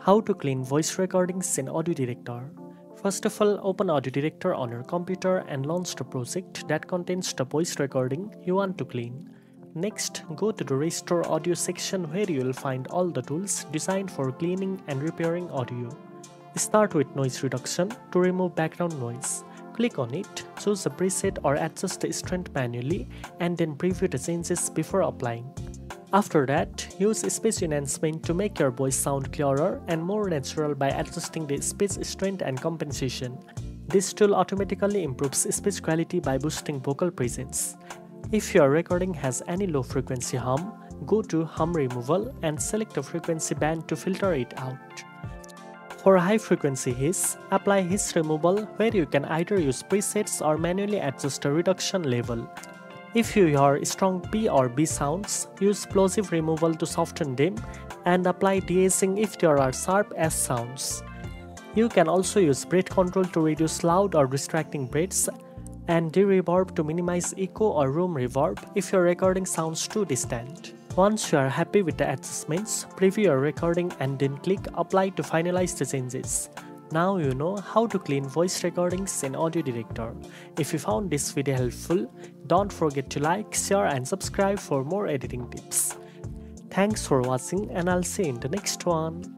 How to clean voice recordings in AudioDirector. First of all, open AudioDirector on your computer and launch the project that contains the voice recording you want to clean. Next, go to the Restore Audio section where you will find all the tools designed for cleaning and repairing audio. Start with noise reduction to remove background noise. Click on it, choose a preset or adjust the strength manually, and then preview the changes before applying. After that, use speech enhancement to make your voice sound clearer and more natural by adjusting the speech strength and compensation. This tool automatically improves speech quality by boosting vocal presence. If your recording has any low frequency hum, go to Hum Removal and select the frequency band to filter it out. For high frequency hiss, apply hiss removal where you can either use presets or manually adjust the reduction level. If you hear strong P or B sounds, use Plosive Removal to soften them and apply de-essing if there are sharp S sounds. You can also use breath control to reduce loud or distracting breaths and DeReverb to minimize echo or room reverb if your recording sounds too distant. Once you are happy with the adjustments, preview your recording and then click Apply to finalize the changes. Now you know how to clean voice recordings in AudioDirector. If you found this video helpful, don't forget to like, share and subscribe for more editing tips. Thanks for watching and I'll see you in the next one.